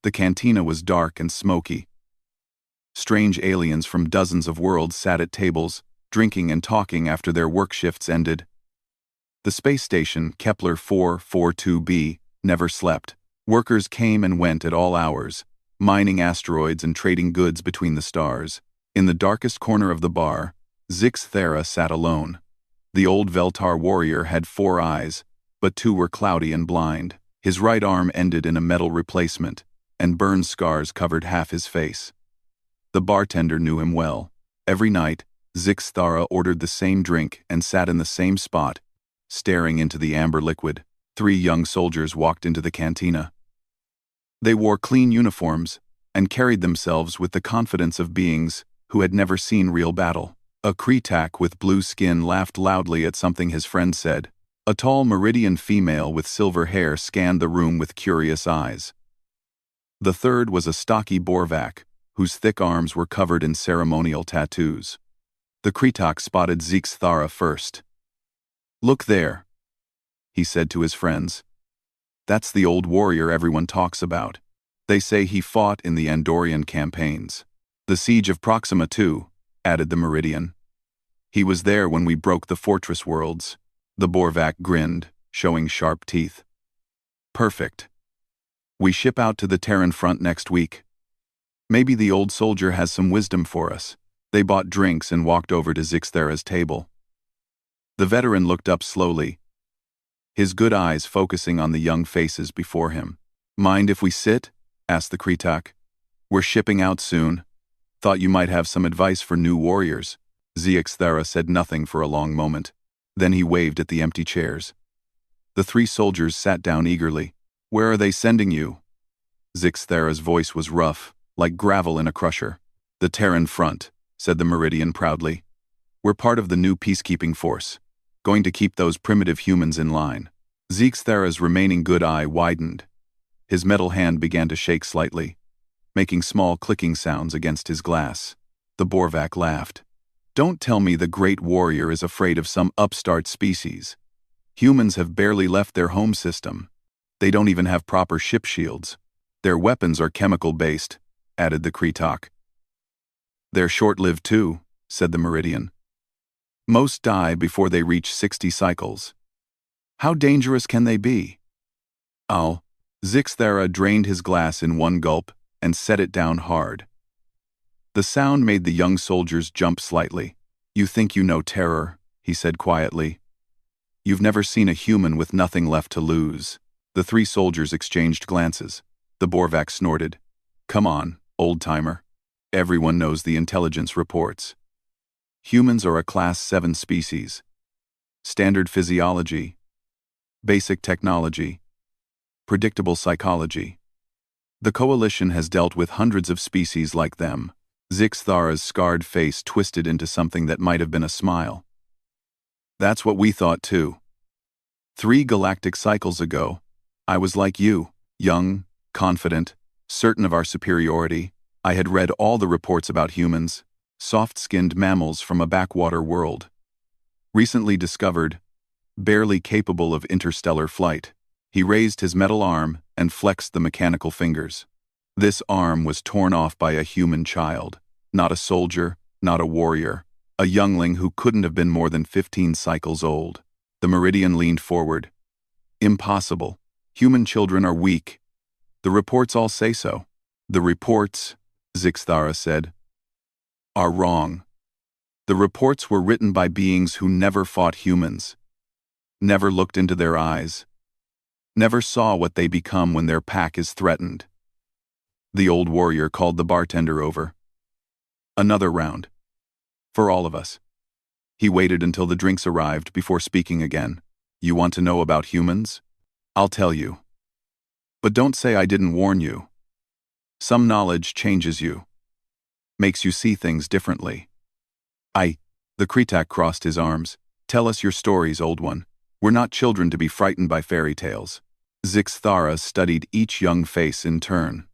The cantina was dark and smoky. Strange aliens from dozens of worlds sat at tables, drinking and talking after their work shifts ended. The space station, Kepler 442b, never slept. Workers came and went at all hours, mining asteroids and trading goods between the stars. In the darkest corner of the bar, Zix Thera sat alone. The old Veltar warrior had 4 eyes, but 2 were cloudy and blind. His right arm ended in a metal replacement, and burn scars covered half his face. The bartender knew him well. Every night, Zix Thara ordered the same drink and sat in the same spot, staring into the amber liquid. 3 young soldiers walked into the cantina. They wore clean uniforms and carried themselves with the confidence of beings who had never seen real battle. A Kretak with blue skin laughed loudly at something his friend said. A tall Meridian female with silver hair scanned the room with curious eyes. The third was a stocky Borvak, whose thick arms were covered in ceremonial tattoos. The Kretak spotted Zix Thara first. "Look there," he said to his friends. "That's the old warrior everyone talks about. They say he fought in the Andorian campaigns. The siege of Proxima too," added the Meridian. "He was there when we broke the fortress worlds." The Borvak grinned, showing sharp teeth. "Perfect. We ship out to the Terran front next week. Maybe the old soldier has some wisdom for us." They bought drinks and walked over to Zix Thera's table. The veteran looked up slowly, his good eyes focusing on the young faces before him. "Mind if we sit?" asked the Kretak. "We're shipping out soon. Thought you might have some advice for new warriors." Zix Thera said nothing for a long moment. Then he waved at the empty chairs. The 3 soldiers sat down eagerly. "Where are they sending you?" Zix Thera's voice was rough, like gravel in a crusher. "The Terran front," said the Meridian proudly. "We're part of the new peacekeeping force, going to keep those primitive humans in line." Zix Thera's remaining good eye widened. His metal hand began to shake slightly, making small clicking sounds against his glass. The Borvak laughed. "Don't tell me the great warrior is afraid of some upstart species. Humans have barely left their home system. They don't even have proper ship shields. Their weapons are chemical-based," added the Kretak. "They're short-lived too," said the Meridian. "Most die before they reach 60 cycles. How dangerous can they be?" Zix Thera drained his glass in one gulp and set it down hard. The sound made the young soldiers jump slightly. "You think you know terror," he said quietly. "You've never seen a human with nothing left to lose." The 3 soldiers exchanged glances. The Borvak snorted. "Come on, old-timer. Everyone knows the intelligence reports. Humans are a Class 7 species. Standard physiology, basic technology, predictable psychology. The Coalition has dealt with hundreds of species like them." Zix Thara's scarred face twisted into something that might have been a smile. "That's what we thought too. 3 galactic cycles ago, I was like you, young, confident, certain of our superiority. I had read all the reports about humans, soft-skinned mammals from a backwater world. Recently discovered, barely capable of interstellar flight." He raised his metal arm and flexed the mechanical fingers. This arm was torn off by a human child, not a soldier, not a warrior, a youngling who couldn't have been more than 15 cycles old. The Meridian leaned forward. "Impossible. Human children are weak. The reports all say so." "The reports," Zix Thara said, "are wrong. The reports were written by beings who never fought humans, never looked into their eyes, never saw what they become when their pack is threatened." The old warrior called the bartender over. "Another round. For all of us." He waited until the drinks arrived before speaking again. "You want to know about humans? I'll tell you. But don't say I didn't warn you. Some knowledge changes you, makes you see things differently." The Kretak crossed his arms. "Tell us your stories, old one. We're not children to be frightened by fairy tales." Zix Thara studied each young face in turn.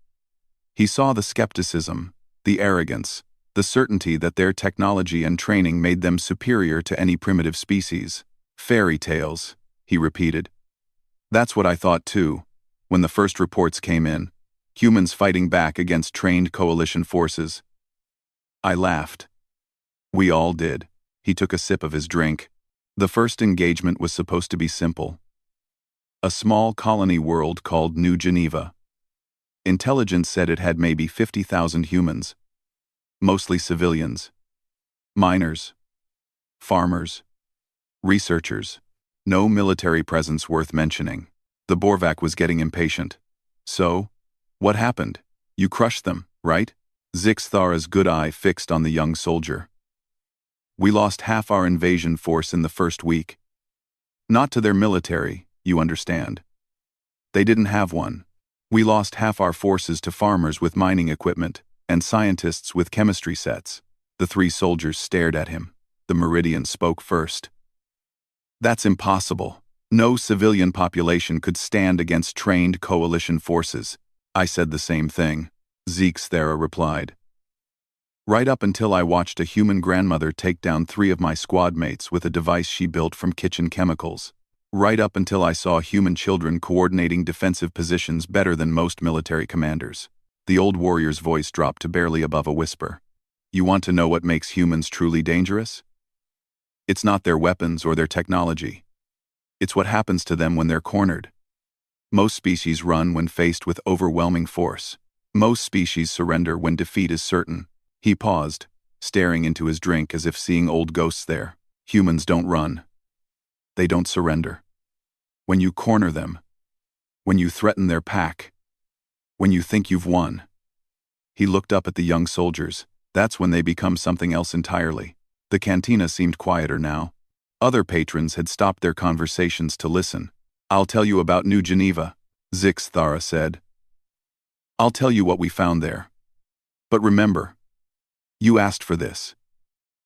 He saw the skepticism, the arrogance, the certainty that their technology and training made them superior to any primitive species. "Fairy tales," he repeated. "That's what I thought too, when the first reports came in. Humans fighting back against trained coalition forces. I laughed. We all did. He took a sip of his drink. The first engagement was supposed to be simple. A small colony world called New Geneva. Intelligence said it had maybe 50,000 humans. Mostly civilians. Miners. Farmers. Researchers. No military presence worth mentioning. The Borvac was getting impatient. So, what happened? You crushed them, right? Zixthara's good eye fixed on the young soldier. We lost half our invasion force in the first week. Not to their military, you understand. They didn't have one. We lost half our forces to farmers with mining equipment, and scientists with chemistry sets. The three soldiers stared at him. The Meridian spoke first. That's impossible. No civilian population could stand against trained coalition forces. I said the same thing. Zixthara replied. Right up until I watched a human grandmother take down 3 of my squad mates with a device she built from kitchen chemicals. Right up until I saw human children coordinating defensive positions better than most military commanders. The old warrior's voice dropped to barely above a whisper. You want to know what makes humans truly dangerous? It's not their weapons or their technology. It's what happens to them when they're cornered. Most species run when faced with overwhelming force. Most species surrender when defeat is certain. He paused, staring into his drink as if seeing old ghosts there. Humans don't run. They don't surrender. When you corner them, when you threaten their pack, when you think you've won. He looked up at the young soldiers. That's when they become something else entirely. The cantina seemed quieter now. Other patrons had stopped their conversations to listen. I'll tell you about New Geneva, Zixthara said. I'll tell you what we found there. But remember, you asked for this.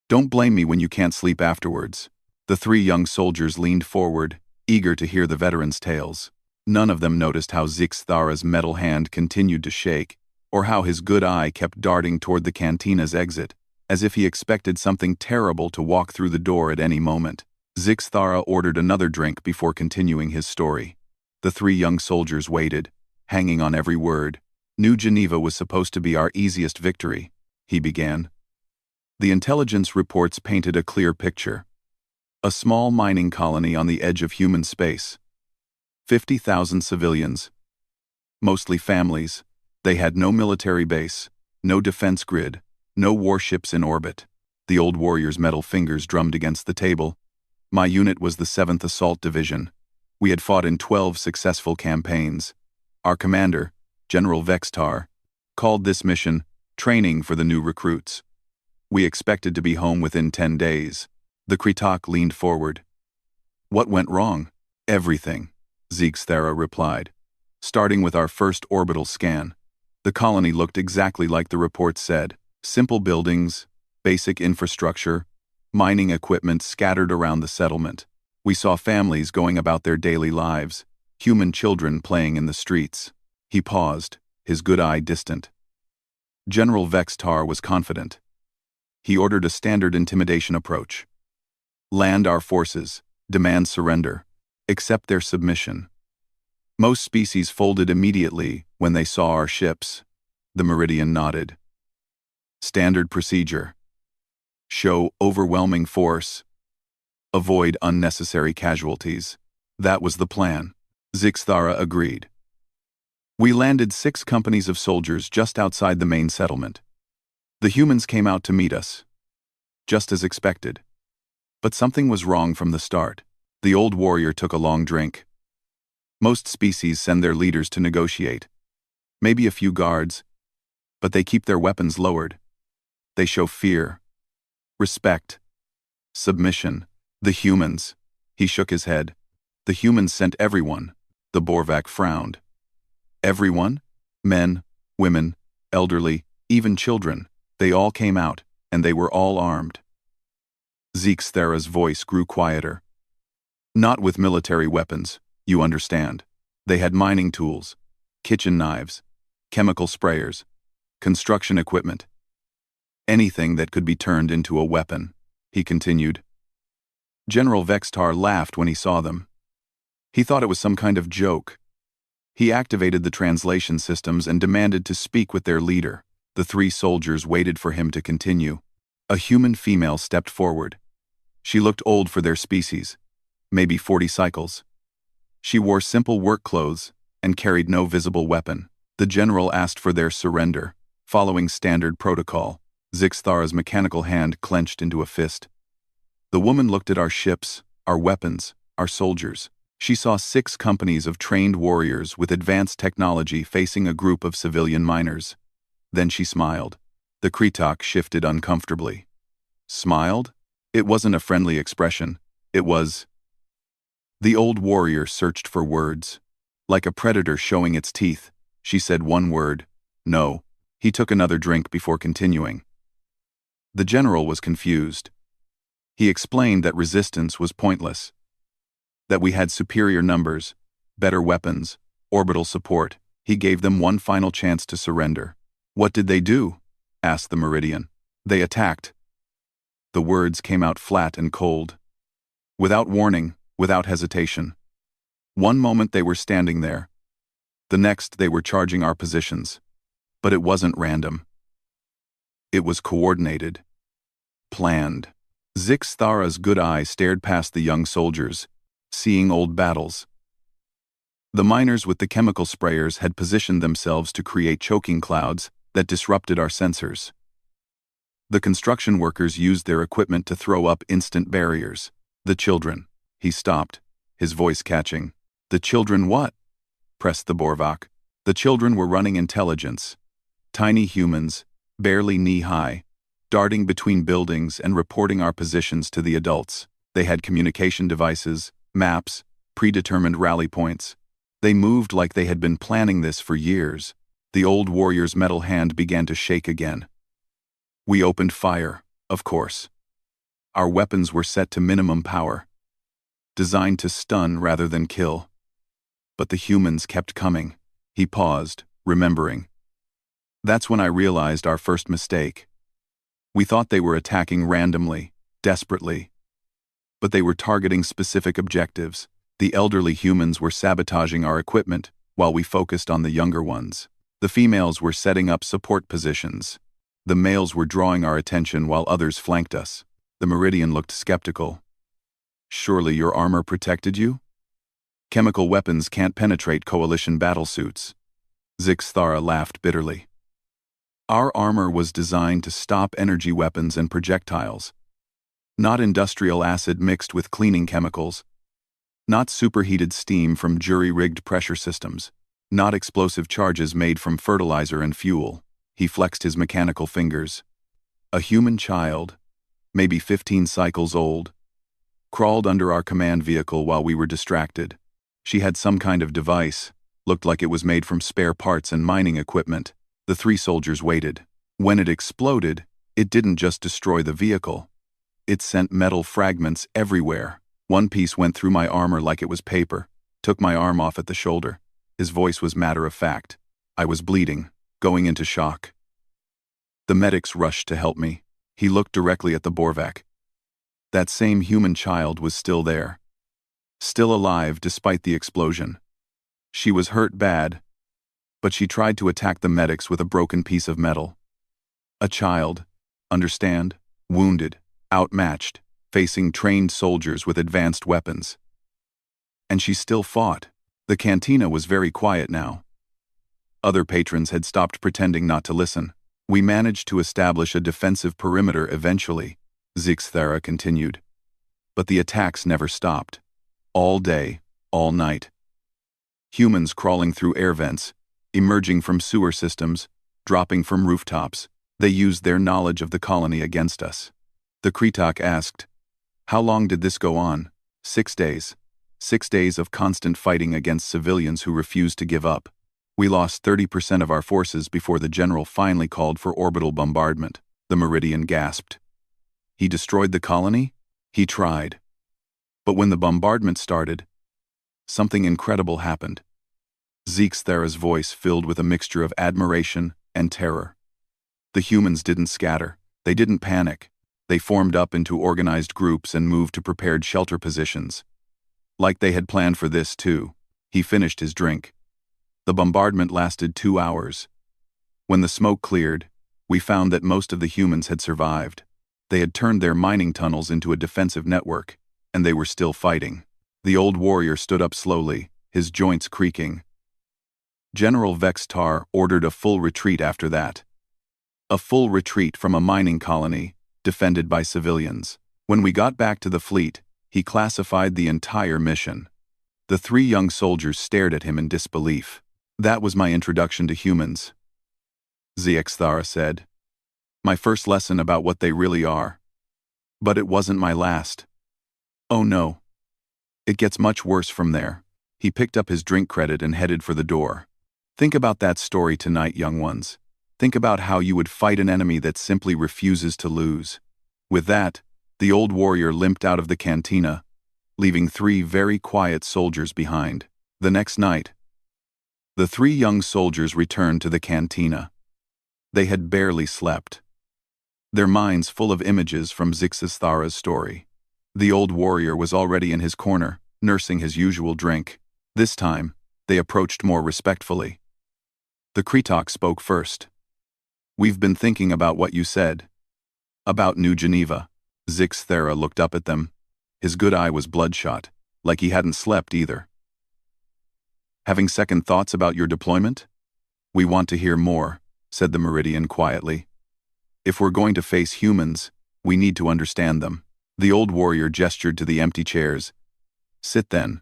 Don't blame me when you can't sleep afterwards. The 3 young soldiers leaned forward, eager to hear the veterans' tales. None of them noticed how Zixthara's metal hand continued to shake, or how his good eye kept darting toward the cantina's exit, as if he expected something terrible to walk through the door at any moment. Zixthara ordered another drink before continuing his story. The 3 young soldiers waited, hanging on every word. New Geneva was supposed to be our easiest victory, he began. The intelligence reports painted a clear picture. A small mining colony on the edge of human space. 50,000 civilians. Mostly families. They had no military base, no defense grid, no warships in orbit. The old warrior's metal fingers drummed against the table. My unit was the 7th Assault Division. We had fought in 12 successful campaigns. Our commander, General Vextar, called this mission training for the new recruits. We expected to be home within 10 days. The Kritak leaned forward. What went wrong? Everything, Zixthara replied. Starting with our first orbital scan. The colony looked exactly like the report said. Simple buildings, basic infrastructure, mining equipment scattered around the settlement. We saw families going about their daily lives, human children playing in the streets. He paused, his good eye distant. General Vextar was confident. He ordered a standard intimidation approach. Land our forces, demand surrender, accept their submission. Most species folded immediately when they saw our ships. The Meridian nodded. Standard procedure. Show overwhelming force. Avoid unnecessary casualties. That was the plan. Zixthara agreed. We landed 6 companies of soldiers just outside the main settlement. The humans came out to meet us. Just as expected. But something was wrong from the start. The old warrior took a long drink. Most species send their leaders to negotiate. Maybe a few guards. But they keep their weapons lowered. They show fear. Respect. Submission. The humans. He shook his head. The humans sent everyone. The Borvac frowned. Everyone? Men, women, elderly, even children. They all came out, and they were all armed. Zixthara's voice grew quieter. Not with military weapons, you understand. They had mining tools, kitchen knives, chemical sprayers, construction equipment. Anything that could be turned into a weapon, he continued. General Vextar laughed when he saw them. He thought it was some kind of joke. He activated the translation systems and demanded to speak with their leader. The three soldiers waited for him to continue. A human female stepped forward. She looked old for their species, maybe 40 cycles. She wore simple work clothes and carried no visible weapon. The general asked for their surrender, following standard protocol. Zixthara's mechanical hand clenched into a fist. The woman looked at our ships, our weapons, our soldiers. She saw 6 companies of trained warriors with advanced technology facing a group of civilian miners. Then she smiled. The Kretok shifted uncomfortably. Smiled? It wasn't a friendly expression. It was... The old warrior searched for words. Like a predator showing its teeth, she said one word, no. He took another drink before continuing. The general was confused. He explained that resistance was pointless. That we had superior numbers, better weapons, orbital support. He gave them one final chance to surrender. What did they do? Asked the Meridian. They attacked. The words came out flat and cold. Without warning, without hesitation. One moment they were standing there. The next they were charging our positions. But it wasn't random. It was coordinated. Planned. Zixthara's good eye stared past the young soldiers, seeing old battles. The miners with the chemical sprayers had positioned themselves to create choking clouds that disrupted our sensors. The construction workers used their equipment to throw up instant barriers. The children. He stopped, his voice catching. The children what? Pressed the Borvak. The children were running intelligence. Tiny humans, barely knee-high, darting between buildings and reporting our positions to the adults. They had communication devices, maps, predetermined rally points. They moved like they had been planning this for years. The old warrior's metal hand began to shake again. We opened fire, of course. Our weapons were set to minimum power, designed to stun rather than kill. But the humans kept coming. He paused, remembering. That's when I realized our first mistake. We thought they were attacking randomly, desperately. But they were targeting specific objectives. The elderly humans were sabotaging our equipment, while we focused on the younger ones. The females were setting up support positions. The males were drawing our attention while others flanked us. The Meridian looked skeptical. Surely your armor protected you? Chemical weapons can't penetrate coalition battlesuits. Zixthara laughed bitterly. Our armor was designed to stop energy weapons and projectiles. Not industrial acid mixed with cleaning chemicals. Not superheated steam from jury-rigged pressure systems. Not explosive charges made from fertilizer and fuel. He flexed his mechanical fingers. A human child, maybe 15 cycles old, crawled under our command vehicle while we were distracted. She had some kind of device, looked like it was made from spare parts and mining equipment. The 3 soldiers waited. When it exploded, it didn't just destroy the vehicle. It sent metal fragments everywhere. One piece went through my armor like it was paper, took my arm off at the shoulder. His voice was matter-of-fact. I was bleeding, going into shock. The medics rushed to help me. He looked directly at the Borvak. That same human child was still there. Still alive despite the explosion. She was hurt bad, but she tried to attack the medics with a broken piece of metal. A child, understand, wounded, outmatched, facing trained soldiers with advanced weapons. And she still fought. The cantina was very quiet now. Other patrons had stopped pretending not to listen. We managed to establish a defensive perimeter eventually, Zixthara continued. But the attacks never stopped. All day, all night. Humans crawling through air vents, emerging from sewer systems, dropping from rooftops. They used their knowledge of the colony against us. The Kretok asked, "How long did this go on?" 6 days. 6 days of constant fighting against civilians who refused to give up. We lost 30% of our forces before the general finally called for orbital bombardment. The Meridian gasped. He destroyed the colony? He tried. But when the bombardment started, something incredible happened. Zixthara's voice filled with a mixture of admiration and terror. The humans didn't scatter. They didn't panic. They formed up into organized groups and moved to prepared shelter positions. Like they had planned for this too. He finished his drink. The bombardment lasted 2 hours. When the smoke cleared, we found that most of the humans had survived. They had turned their mining tunnels into a defensive network, and they were still fighting. The old warrior stood up slowly, his joints creaking. General Vextar ordered a full retreat after that. A full retreat from a mining colony, defended by civilians. When we got back to the fleet, he classified the entire mission. The 3 young soldiers stared at him in disbelief. That was my introduction to humans, Zixthara said. My first lesson about what they really are. But it wasn't my last. Oh no. It gets much worse from there. He picked up his drink credit and headed for the door. Think about that story tonight, young ones. Think about how you would fight an enemy that simply refuses to lose. With that, the old warrior limped out of the cantina, leaving 3 very quiet soldiers behind. The next night, the 3 young soldiers returned to the cantina. They had barely slept, their minds full of images from Zixthara's story. The old warrior was already in his corner, nursing his usual drink. This time, they approached more respectfully. The Kretok spoke first. We've been thinking about what you said. About New Geneva. Zixthara looked up at them. His good eye was bloodshot, like he hadn't slept either. Having second thoughts about your deployment? We want to hear more, said the Meridian quietly. If we're going to face humans, we need to understand them. The old warrior gestured to the empty chairs. Sit then.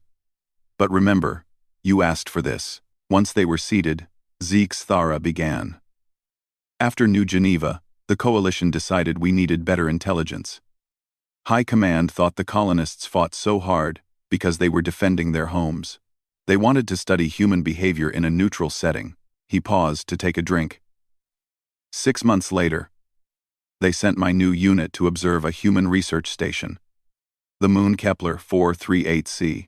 But remember, you asked for this. Once they were seated, Zixthara began. After New Geneva, the coalition decided we needed better intelligence. High Command thought the colonists fought so hard because they were defending their homes. They wanted to study human behavior in a neutral setting. He paused to take a drink. 6 months later, they sent my new unit to observe a human research station. The moon Kepler 438c.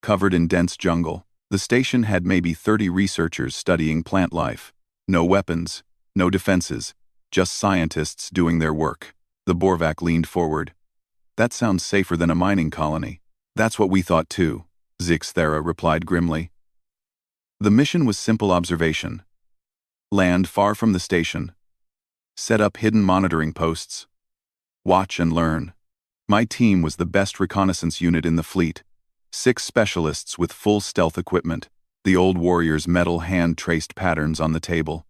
Covered in dense jungle, the station had maybe 30 researchers studying plant life. No weapons, no defenses, just scientists doing their work. The Borvak leaned forward. That sounds safer than a mining colony. That's what we thought too, Zixthara replied grimly. The mission was simple observation. Land far from the station. Set up hidden monitoring posts. Watch and learn. My team was the best reconnaissance unit in the fleet. 6 specialists with full stealth equipment. The old warrior's metal hand traced patterns on the table.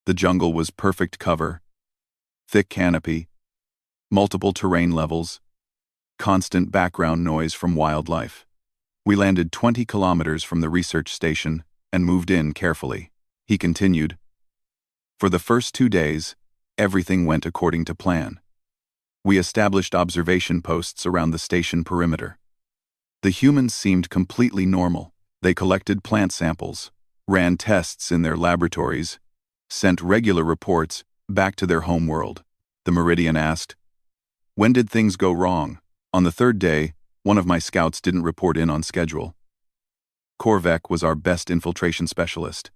The jungle was perfect cover. Thick canopy. Multiple terrain levels. Constant background noise from wildlife. We landed 20 kilometers from the research station and moved in carefully. He continued. For the first 2 days, everything went according to plan. We established observation posts around the station perimeter. The humans seemed completely normal. They collected plant samples, ran tests in their laboratories, sent regular reports back to their homeworld. The Meridian asked, when did things go wrong? On the 3rd day, one of my scouts didn't report in on schedule. Korvek was our best infiltration specialist.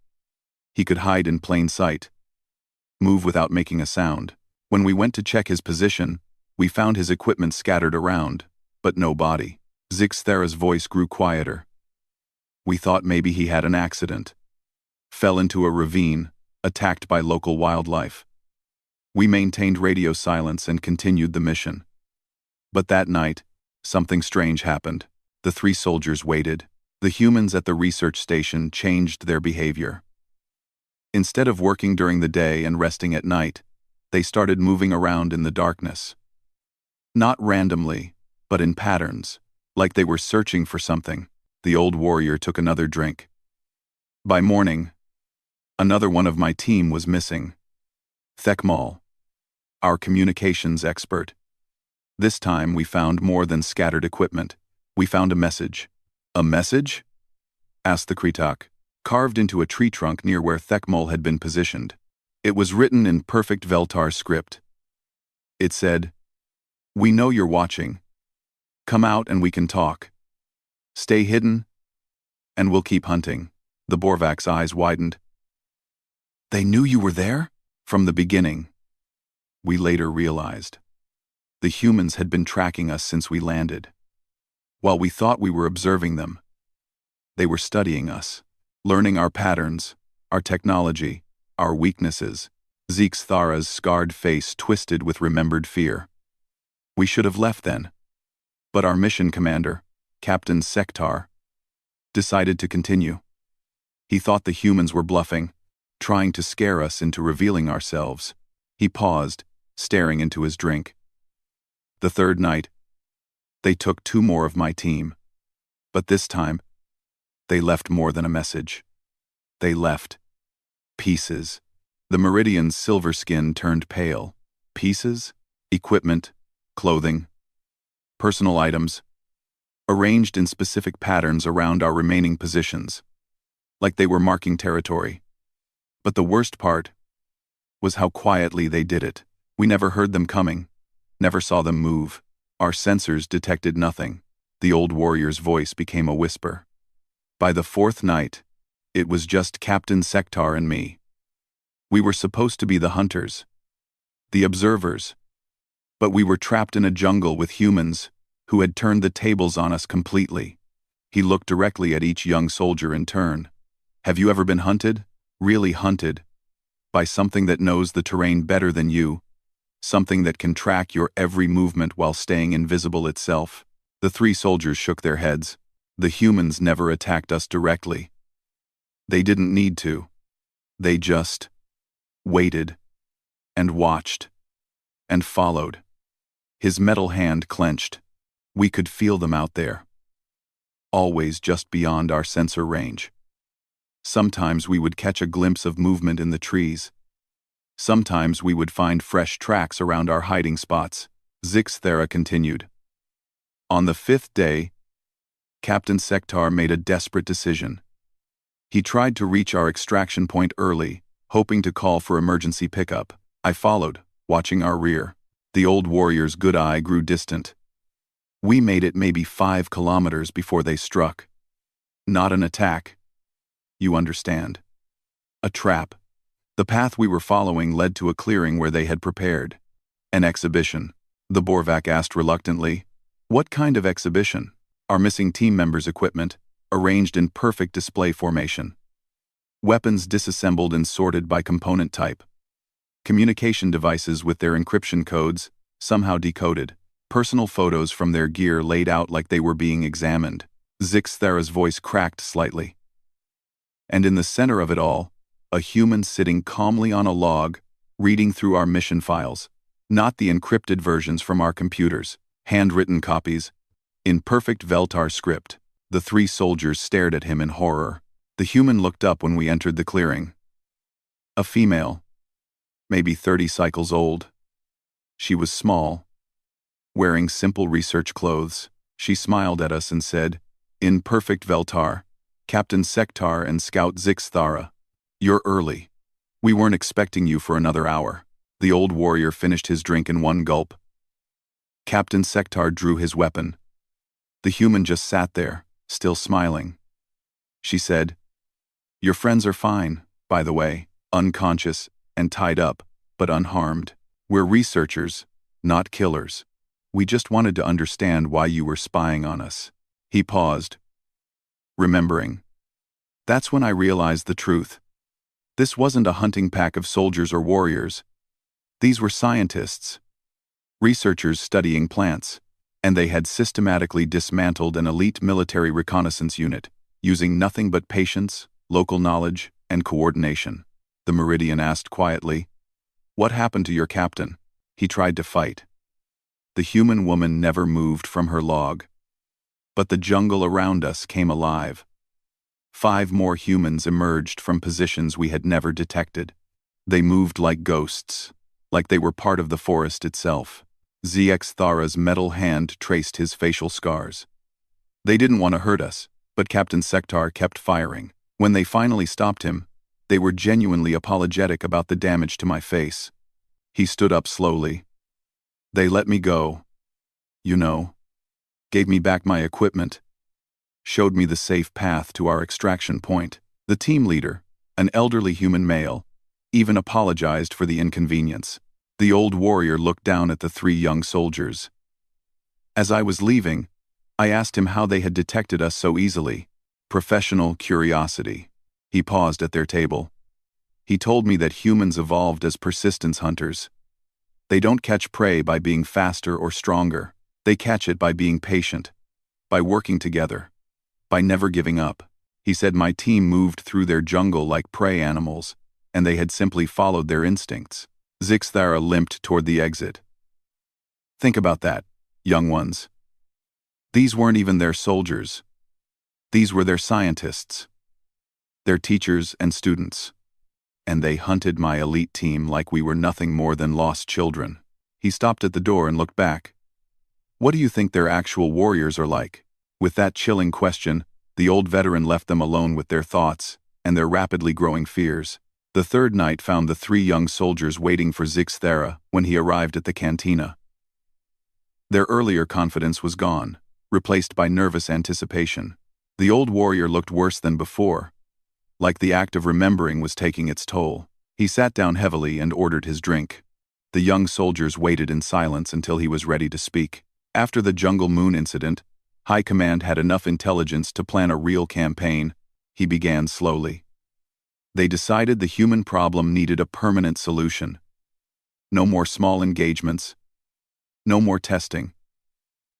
He could hide in plain sight, move without making a sound. When we went to check his position, we found his equipment scattered around, but no body. Zixthara's voice grew quieter. We thought maybe he had an accident. Fell into a ravine, attacked by local wildlife. We maintained radio silence and continued the mission. But that night, something strange happened. The 3 soldiers waited. The humans at the research station changed their behavior. Instead of working during the day and resting at night, they started moving around in the darkness. Not randomly, but in patterns, like they were searching for something. The old warrior took another drink. By morning, another one of my team was missing. Thekmal, our communications expert. This time we found more than scattered equipment. We found a message. A message? Asked the Kretok. Carved into a tree trunk near where Thekmal had been positioned. It was written in perfect Veltar script. It said, "We know you're watching. Come out and we can talk. Stay hidden, and we'll keep hunting." The Borvak's eyes widened. They knew you were there? From the beginning. We later realized. The humans had been tracking us since we landed. While we thought we were observing them, they were studying us. learning our patterns, our technology, our weaknesses. Thara's scarred face twisted with remembered fear. We should have left then. But our mission commander, Captain Sektar, decided to continue. He thought the humans were bluffing, trying to scare us into revealing ourselves. He paused, staring into his drink. The third night, they took 2 more of my team. But this time, they left more than a message. They left pieces. The Meridian's silver skin turned pale. Pieces? Equipment, clothing, personal items, arranged in specific patterns around our remaining positions, like they were marking territory. But the worst part was how quietly they did it. We never heard them coming, never saw them move. Our sensors detected nothing. The old warrior's voice became a whisper. By the 4th night, it was just Captain Sektar and me. We were supposed to be the hunters, the observers, but we were trapped in a jungle with humans who had turned the tables on us completely. He looked directly at each young soldier in turn. Have you ever been hunted? Really hunted? By something that knows the terrain better than you? Something that can track your every movement while staying invisible itself? The 3 soldiers shook their heads. The humans never attacked us directly. They didn't need to. They just waited and watched and followed. His metal hand clenched. We could feel them out there, always just beyond our sensor range. Sometimes we would catch a glimpse of movement in the trees. Sometimes we would find fresh tracks around our hiding spots. Thara continued. On the 5th day, Captain Sektar made a desperate decision. He tried to reach our extraction point early, hoping to call for emergency pickup. I followed, watching our rear. The old warrior's good eye grew distant. We made it maybe 5 kilometers before they struck. Not an attack. You understand. A trap. The path we were following led to a clearing where they had prepared. An exhibition. The Borvak asked reluctantly. What kind of exhibition? Our missing team members' equipment, arranged in perfect display formation. Weapons disassembled and sorted by component type. Communication devices with their encryption codes, somehow decoded. Personal photos from their gear laid out like they were being examined. Thara's voice cracked slightly. And in the center of it all, a human sitting calmly on a log, reading through our mission files. Not the encrypted versions from our computers. Handwritten copies, in perfect Veltar script. The 3 soldiers stared at him in horror. The human looked up when we entered the clearing. A female, maybe 30 cycles old. She was small, wearing simple research clothes. She smiled at us and said, in perfect Veltar, Captain Sektar and Scout Thara, you're early. We weren't expecting you for another hour. The old warrior finished his drink in one gulp. Captain Sektar drew his weapon. The human just sat there, still smiling. She said, your friends are fine, by the way, unconscious and tied up, but unharmed. We're researchers, not killers. We just wanted to understand why you were spying on us. He paused, remembering. That's when I realized the truth. This wasn't a hunting pack of soldiers or warriors. These were scientists. Researchers studying plants, and they had systematically dismantled an elite military reconnaissance unit, using nothing but patience, local knowledge, and coordination. The Meridian asked quietly, what happened to your captain? He tried to fight. The human woman never moved from her log. But the jungle around us came alive. 5 more humans emerged from positions we had never detected. They moved like ghosts, like they were part of the forest itself. Thara's metal hand traced his facial scars. They didn't want to hurt us, but Captain Sektar kept firing. When they finally stopped him, they were genuinely apologetic about the damage to my face. He stood up slowly. They let me go. You know, gave me back my equipment, showed me the safe path to our extraction point. The team leader, an elderly human male, even apologized for the inconvenience. The old warrior looked down at the 3 young soldiers. As I was leaving, I asked him how they had detected us so easily. Professional curiosity. He paused at their table. He told me that humans evolved as persistence hunters. They don't catch prey by being faster or stronger. They catch it by being patient, by working together, by never giving up. He said my team moved through their jungle like prey animals, and they had simply followed their instincts. Zixthara limped toward the exit. Think about that, young ones. These weren't even their soldiers. These were their scientists, their teachers and students. And they hunted my elite team like we were nothing more than lost children. He stopped at the door and looked back. What do you think their actual warriors are like? With that chilling question, the old veteran left them alone with their thoughts and their rapidly growing fears. The third night found the three young soldiers waiting for Zixthara when he arrived at the cantina. Their earlier confidence was gone, replaced by nervous anticipation. The old warrior looked worse than before, like the act of remembering was taking its toll. He sat down heavily and ordered his drink. The young soldiers waited in silence until he was ready to speak. After the Jungle Moon incident, High Command had enough intelligence to plan a real campaign. He began slowly. They decided the human problem needed a permanent solution. No more small engagements. No more testing.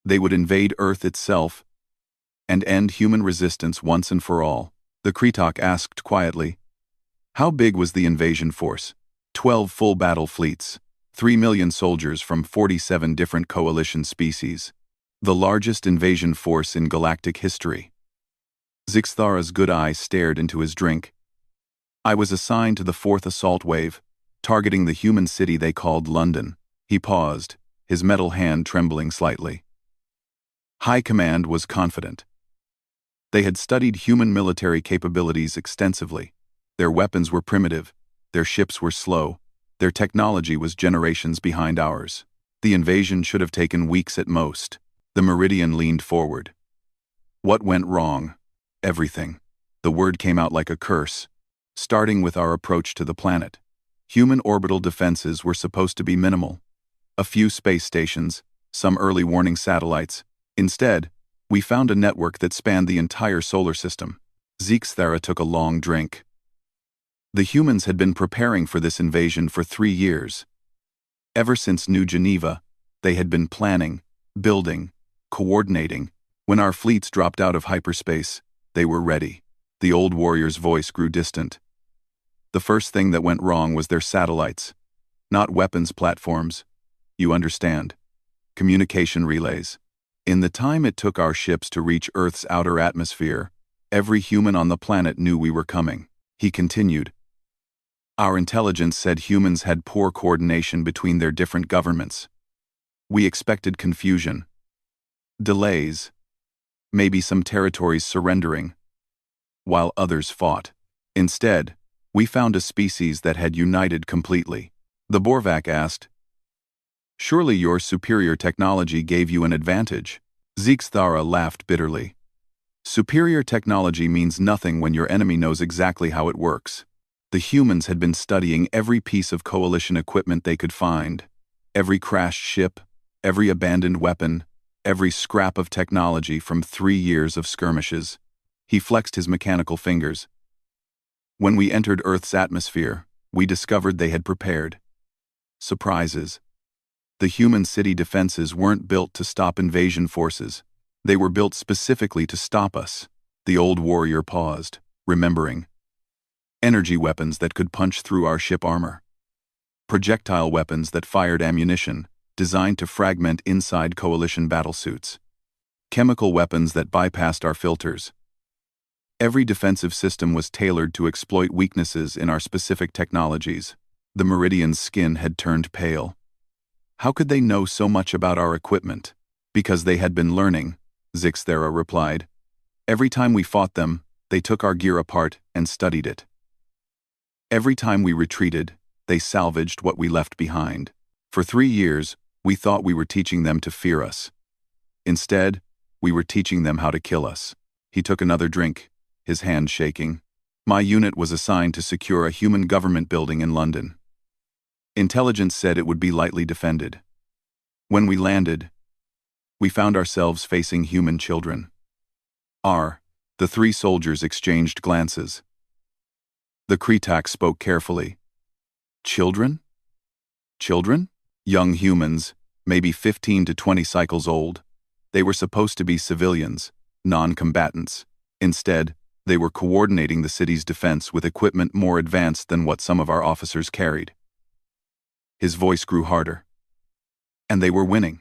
They would invade Earth itself and end human resistance once and for all. The Kretok asked quietly, "How big was the invasion force?" 12 full battle fleets, 3 million soldiers from 47 different coalition species. The largest invasion force in galactic history. Zixthara's good eye stared into his drink. I was assigned to the 4th assault wave, targeting the human city they called London. He paused, his metal hand trembling slightly. High Command was confident. They had studied human military capabilities extensively. Their weapons were primitive, their ships were slow, their technology was generations behind ours. The invasion should have taken weeks at most. The Meridian leaned forward. What went wrong? Everything. The word came out like a curse, starting with our approach to the planet. Human orbital defenses were supposed to be minimal. A few space stations, some early warning satellites. Instead, we found a network that spanned the entire solar system. Zixthara took a long drink. The humans had been preparing for this invasion for 3 years. Ever since New Geneva, they had been planning, building, coordinating. When our fleets dropped out of hyperspace, they were ready. The old warrior's voice grew distant. The first thing that went wrong was their satellites. Not weapons platforms. You understand. Communication relays. In the time it took our ships to reach Earth's outer atmosphere, every human on the planet knew we were coming. He continued. Our intelligence said humans had poor coordination between their different governments. We expected confusion, delays, maybe some territories surrendering, while others fought. Instead, we found a species that had united completely. The Borvak asked, "Surely your superior technology gave you an advantage?" Zixthara laughed bitterly. Superior technology means nothing when your enemy knows exactly how it works. The humans had been studying every piece of coalition equipment they could find. Every crashed ship, every abandoned weapon, every scrap of technology from 3 years of skirmishes. He flexed his mechanical fingers. When we entered Earth's atmosphere, we discovered they had prepared. Surprises. The human city defenses weren't built to stop invasion forces. They were built specifically to stop us. The old warrior paused, remembering. Energy weapons that could punch through our ship armor. Projectile weapons that fired ammunition, designed to fragment inside coalition battlesuits. Chemical weapons that bypassed our filters. Every defensive system was tailored to exploit weaknesses in our specific technologies. The Meridian's skin had turned pale. How could they know so much about our equipment? Because they had been learning, Zixthara replied. Every time we fought them, they took our gear apart and studied it. Every time we retreated, they salvaged what we left behind. For 3 years, we thought we were teaching them to fear us. Instead, we were teaching them how to kill us. He took another drink, his hand shaking. My unit was assigned to secure a human government building in London. Intelligence said it would be lightly defended. When we landed, we found ourselves facing human children. The 3 soldiers exchanged glances. The Kretak spoke carefully. Children? Children? Young humans, maybe 15 to 20 cycles old. They were supposed to be civilians, non-combatants. Instead, they were coordinating the city's defense with equipment more advanced than what some of our officers carried. His voice grew harder. And they were winning.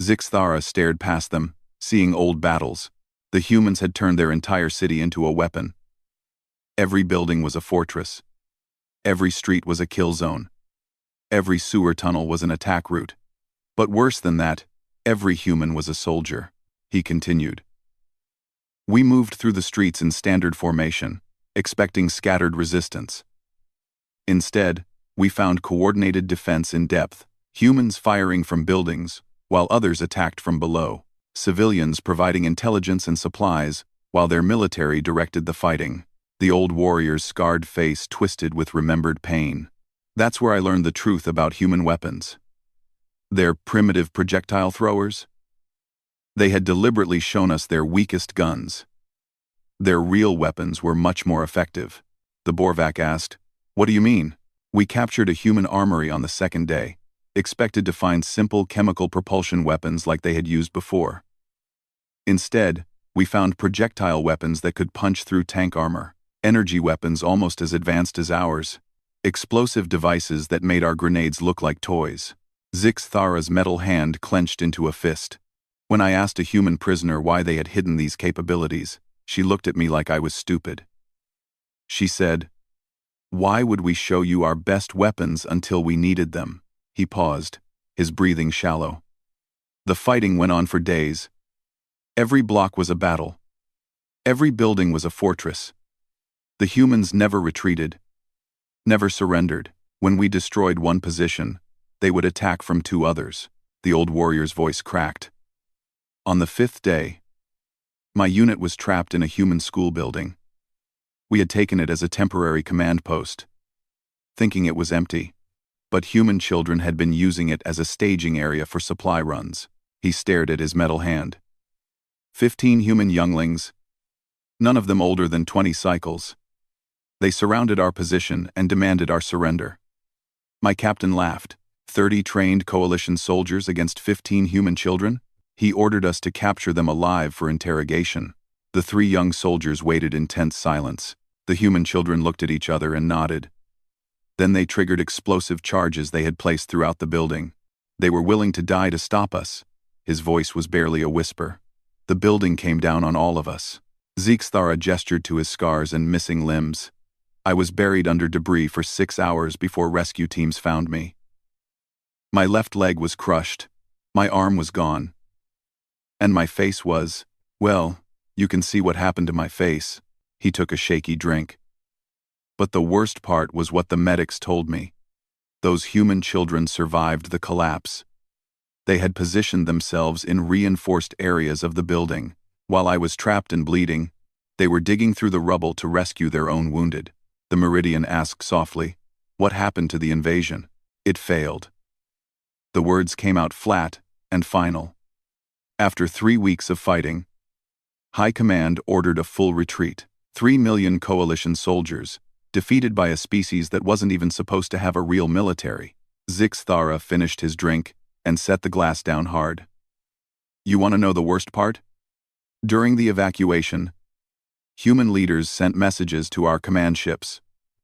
Zixthara stared past them, seeing old battles. The humans had turned their entire city into a weapon. Every building was a fortress. Every street was a kill zone. Every sewer tunnel was an attack route. But worse than that, every human was a soldier. He continued. We moved through the streets in standard formation, expecting scattered resistance. Instead, we found coordinated defense in depth, humans firing from buildings, while others attacked from below, civilians providing intelligence and supplies, while their military directed the fighting. The old warrior's scarred face twisted with remembered pain. That's where I learned the truth about human weapons. They're primitive projectile throwers? They had deliberately shown us their weakest guns. Their real weapons were much more effective. The Borvak asked, "What do you mean?" We captured a human armory on the second day, expected to find simple chemical propulsion weapons like they had used before. Instead, we found projectile weapons that could punch through tank armor, energy weapons almost as advanced as ours, explosive devices that made our grenades look like toys. Zixthara's metal hand clenched into a fist. When I asked a human prisoner why they had hidden these capabilities, she looked at me like I was stupid. She said, "Why would we show you our best weapons until we needed them?" He paused, his breathing shallow. The fighting went on for days. Every block was a battle. Every building was a fortress. The humans never retreated, never surrendered. When we destroyed one position, they would attack from two others. The old warrior's voice cracked. On the fifth day, my unit was trapped in a human school building. We had taken it as a temporary command post, thinking it was empty, but human children had been using it as a staging area for supply runs. He stared at his metal hand. 15 human younglings, none of them older than 20 cycles. They surrounded our position and demanded our surrender. My captain laughed. 30 trained coalition soldiers against 15 human children? He ordered us to capture them alive for interrogation. The 3 young soldiers waited in tense silence. The human children looked at each other and nodded. Then they triggered explosive charges they had placed throughout the building. They were willing to die to stop us. His voice was barely a whisper. The building came down on all of us. Zixthara gestured to his scars and missing limbs. I was buried under debris for 6 hours before rescue teams found me. My left leg was crushed. My arm was gone. And my face was, well, you can see what happened to my face. He took a shaky drink. But the worst part was what the medics told me. Those human children survived the collapse. They had positioned themselves in reinforced areas of the building. While I was trapped and bleeding, they were digging through the rubble to rescue their own wounded. The Meridian asked softly, "What happened to the invasion?" It failed. The words came out flat and final. After 3 weeks of fighting, High Command ordered a full retreat. 3 million coalition soldiers, defeated by a species that wasn't even supposed to have a real military. Zixthara finished his drink and set the glass down hard. You want to know the worst part? During the evacuation, human leaders sent messages to our command ships.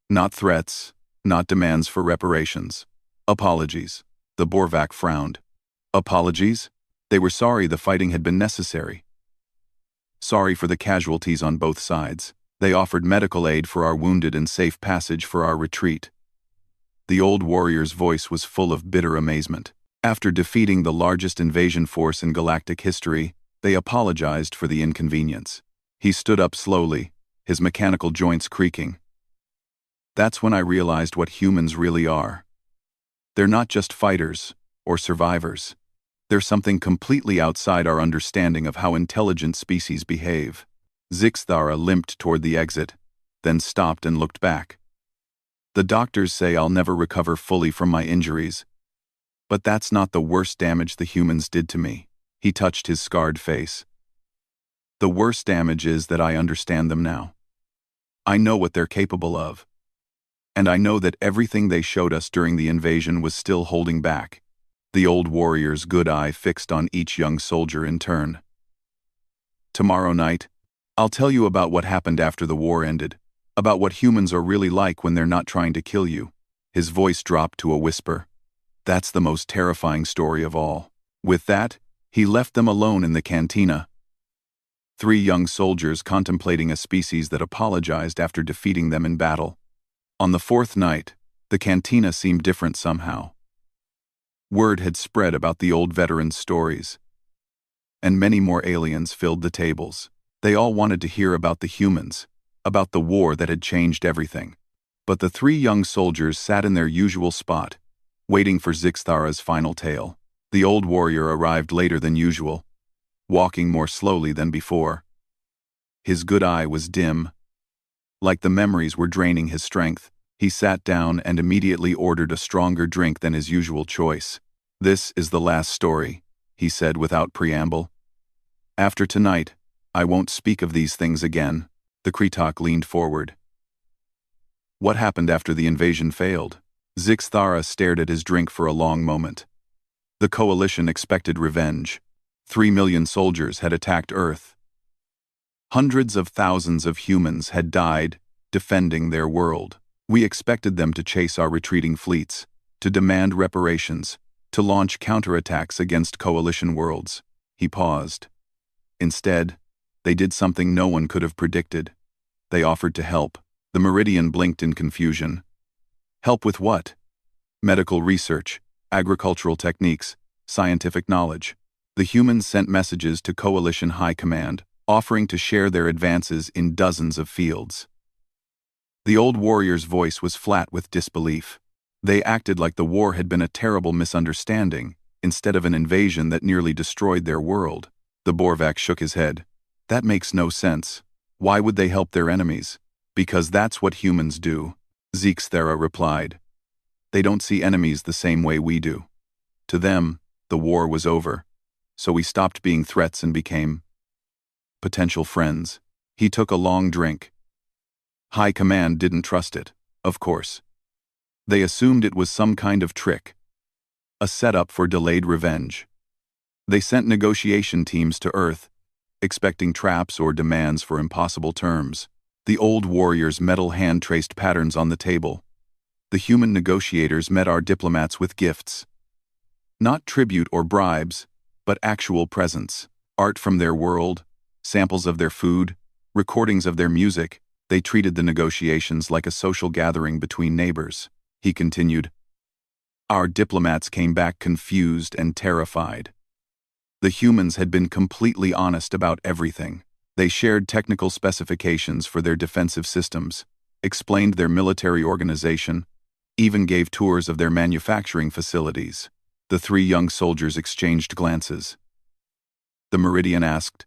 Not threats, not demands for reparations. Apologies. The Borvak frowned. Apologies? They were sorry the fighting had been necessary. Sorry for the casualties on both sides. They offered medical aid for our wounded and safe passage for our retreat. The old warrior's voice was full of bitter amazement. After defeating the largest invasion force in galactic history, they apologized for the inconvenience. He stood up slowly, his mechanical joints creaking. That's when I realized what humans really are. They're not just fighters or survivors. They're something completely outside our understanding of how intelligent species behave. Zixthara limped toward the exit, then stopped and looked back. The doctors say I'll never recover fully from my injuries. But that's not the worst damage the humans did to me. He touched his scarred face. The worst damage is that I understand them now. I know what they're capable of. And I know that everything they showed us during the invasion was still holding back. The old warrior's good eye fixed on each young soldier in turn. Tomorrow night, I'll tell you about what happened after the war ended, about what humans are really like when they're not trying to kill you. His voice dropped to a whisper. That's the most terrifying story of all. With that, he left them alone in the cantina. 3 young soldiers contemplating a species that apologized after defeating them in battle. On the 4th night, the cantina seemed different somehow. Word had spread about the old veterans' stories, and many more aliens filled the tables. They all wanted to hear about the humans, about the war that had changed everything. But the 3 young soldiers sat in their usual spot, waiting for Zixthara's final tale. The old warrior arrived later than usual, walking more slowly than before. His good eye was dim. Like the memories were draining his strength, he sat down and immediately ordered a stronger drink than his usual choice. This is the last story, he said without preamble. After tonight, I won't speak of these things again. The Kretok leaned forward. What happened after the invasion failed? Zixthara stared at his drink for a long moment. The coalition expected revenge. 3 million soldiers had attacked Earth. Hundreds of thousands of humans had died defending their world. We expected them to chase our retreating fleets, to demand reparations, to launch counterattacks against coalition worlds. He paused. Instead, they did something no one could have predicted. They offered to help. The Meridian blinked in confusion. Help with what? Medical research, agricultural techniques, scientific knowledge. The humans sent messages to Coalition High Command, offering to share their advances in dozens of fields. The old warrior's voice was flat with disbelief. They acted like the war had been a terrible misunderstanding, instead of an invasion that nearly destroyed their world. The Borvak shook his head. That makes no sense. Why would they help their enemies? Because that's what humans do, Zixthara replied. They don't see enemies the same way we do. To them, the war was over. So we stopped being threats and became potential friends. He took a long drink. High Command didn't trust it, of course. They assumed it was some kind of trick, a setup for delayed revenge. They sent negotiation teams to Earth, expecting traps or demands for impossible terms. The old warrior's metal hand traced patterns on the table. The human negotiators met our diplomats with gifts. Not tribute or bribes, but actual presents, art from their world, samples of their food, recordings of their music. They treated the negotiations like a social gathering between neighbors. He continued. Our diplomats came back confused and terrified. The humans had been completely honest about everything. They shared technical specifications for their defensive systems, explained their military organization, even gave tours of their manufacturing facilities. The 3 young soldiers exchanged glances. The Meridian asked,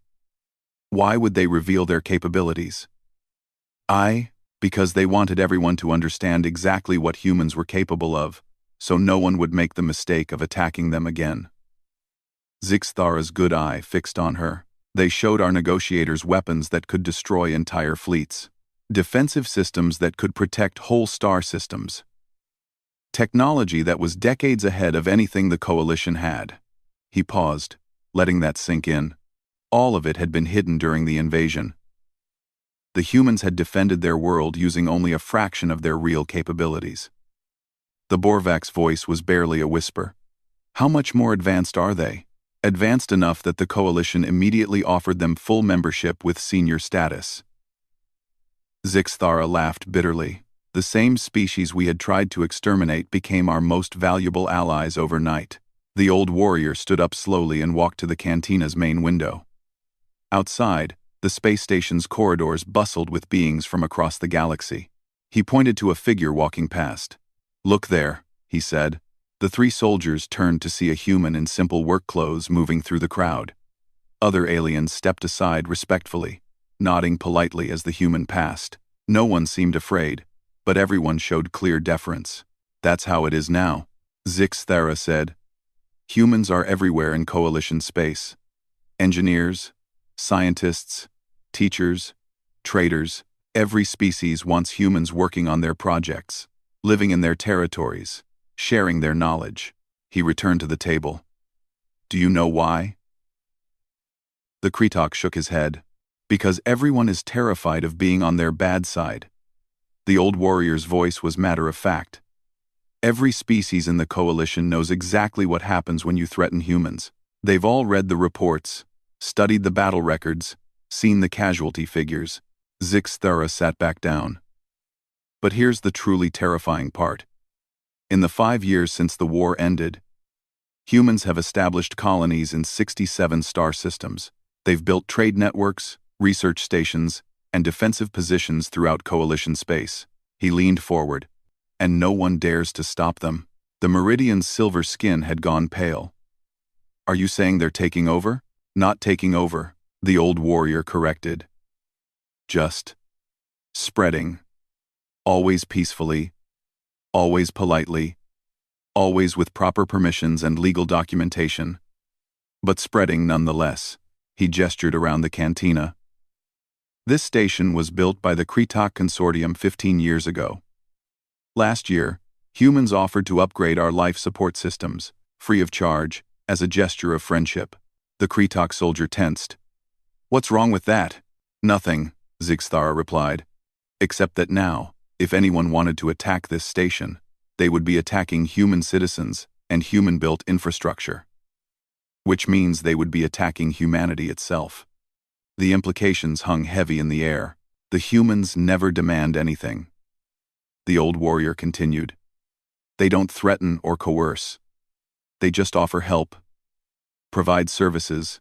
why would they reveal their capabilities? Because they wanted everyone to understand exactly what humans were capable of, so no one would make the mistake of attacking them again. Zixthara's good eye fixed on her. They showed our negotiators weapons that could destroy entire fleets, defensive systems that could protect whole star systems. Technology that was decades ahead of anything the Coalition had. He paused, letting that sink in. All of it had been hidden during the invasion. The humans had defended their world using only a fraction of their real capabilities. The Borvak's voice was barely a whisper. How much more advanced are they? Advanced enough that the Coalition immediately offered them full membership with senior status. Zixthara laughed bitterly. The same species we had tried to exterminate became our most valuable allies overnight. The old warrior stood up slowly and walked to the cantina's main window. Outside, the space station's corridors bustled with beings from across the galaxy. He pointed to a figure walking past. Look there, he said. The 3 soldiers turned to see a human in simple work clothes moving through the crowd. Other aliens stepped aside respectfully, nodding politely as the human passed. No one seemed afraid, but everyone showed clear deference. That's how it is now, Zixthara said. Humans are everywhere in Coalition space. Engineers, scientists, teachers, traders, every species wants humans working on their projects. living in their territories, sharing their knowledge. He returned to the table. Do you know why? The Kretok shook his head. Because everyone is terrified of being on their bad side. The old warrior's voice was matter of fact. Every species in the coalition knows exactly what happens when you threaten humans. They've all read the reports, studied the battle records, seen the casualty figures. Zixthara sat back down. But here's the truly terrifying part. In the 5 years since the war ended, humans have established colonies in 67 star systems. They've built trade networks, research stations, and defensive positions throughout coalition space. He leaned forward. And no one dares to stop them. The Meridian's silver skin had gone pale. Are you saying they're taking over? Not taking over, the old warrior corrected. Just spreading. Always peacefully, always politely, always with proper permissions and legal documentation. But spreading nonetheless. He gestured around the cantina. This station was built by the Kretok Consortium 15 years ago. Last year, humans offered to upgrade our life support systems, free of charge, as a gesture of friendship. The Kretok soldier tensed. What's wrong with that? Nothing, Zixthara replied. Except that now, if anyone wanted to attack this station, they would be attacking human citizens and human-built infrastructure. Which means they would be attacking humanity itself. The implications hung heavy in the air. The humans never demand anything. The old warrior continued. They don't threaten or coerce. They just offer help, provide services,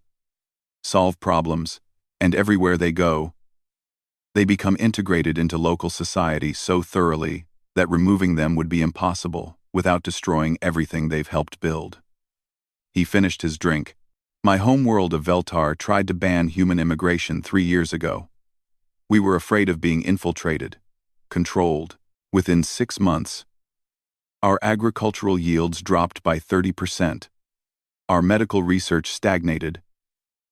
solve problems, and everywhere they go, they become integrated into local society so thoroughly that removing them would be impossible without destroying everything they've helped build. He finished his drink. My homeworld of Veltar tried to ban human immigration 3 years ago. We were afraid of being infiltrated, controlled. Within 6 months, our agricultural yields dropped by 30%. Our medical research stagnated,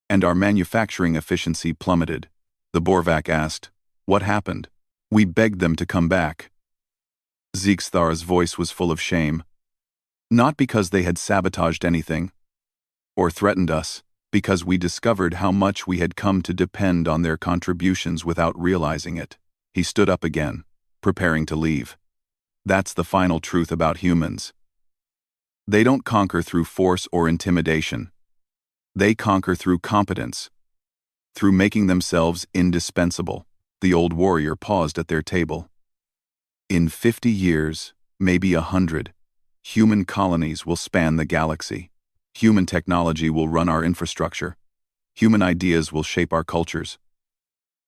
and our manufacturing efficiency plummeted. The Borvac asked, what happened? We begged them to come back. Zixthara's voice was full of shame. Not because they had sabotaged anything, or threatened us, because we discovered how much we had come to depend on their contributions without realizing it. He stood up again, preparing to leave. That's the final truth about humans. They don't conquer through force or intimidation. They conquer through competence, through making themselves indispensable. The old warrior paused at their table. In 50 years, maybe 100, human colonies will span the galaxy. Human technology will run our infrastructure. Human ideas will shape our cultures.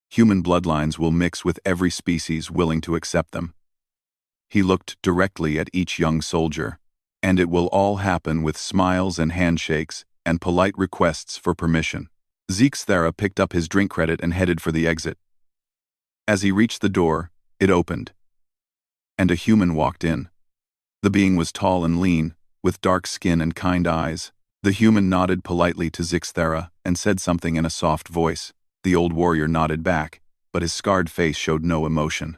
Human bloodlines will mix with every species willing to accept them. He looked directly at each young soldier, and it will all happen with smiles and handshakes and polite requests for permission. Zixthara picked up his drink credit and headed for the exit. As he reached the door, it opened, and a human walked in. The being was tall and lean, with dark skin and kind eyes. The human nodded politely to Zixthara and said something in a soft voice. The old warrior nodded back, but his scarred face showed no emotion.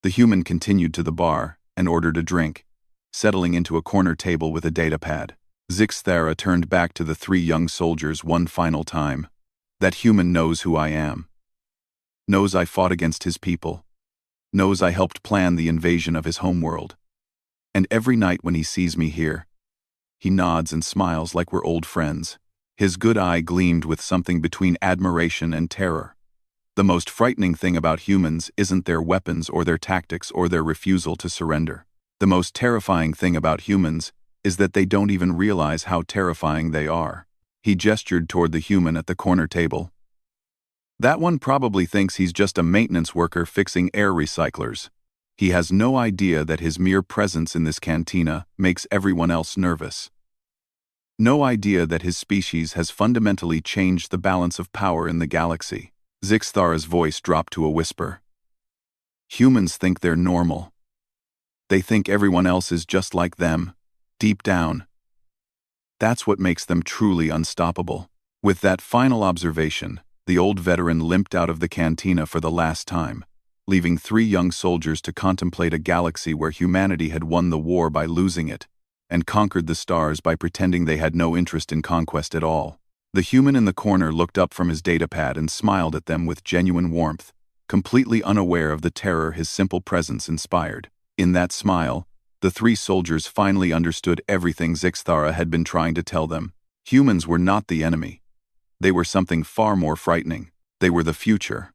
The human continued to the bar and ordered a drink, settling into a corner table with a datapad. Zixthara turned back to the 3 young soldiers one final time. That human knows who I am. Knows I fought against his people. Knows I helped plan the invasion of his homeworld. And every night when he sees me here, he nods and smiles like we're old friends. His good eye gleamed with something between admiration and terror. The most frightening thing about humans isn't their weapons or their tactics or their refusal to surrender. The most terrifying thing about humans is that they don't even realize how terrifying they are. He gestured toward the human at the corner table. That one probably thinks he's just a maintenance worker fixing air recyclers. He has no idea that his mere presence in this cantina makes everyone else nervous. No idea that his species has fundamentally changed the balance of power in the galaxy. Zixthara's voice dropped to a whisper. Humans think they're normal. They think everyone else is just like them, deep down. That's what makes them truly unstoppable. With that final observation, the old veteran limped out of the cantina for the last time. leaving 3 young soldiers to contemplate a galaxy where humanity had won the war by losing it, and conquered the stars by pretending they had no interest in conquest at all. The human in the corner looked up from his datapad and smiled at them with genuine warmth, completely unaware of the terror his simple presence inspired. In that smile, the 3 soldiers finally understood everything Zixthara had been trying to tell them. Humans were not the enemy. They were something far more frightening. They were the future.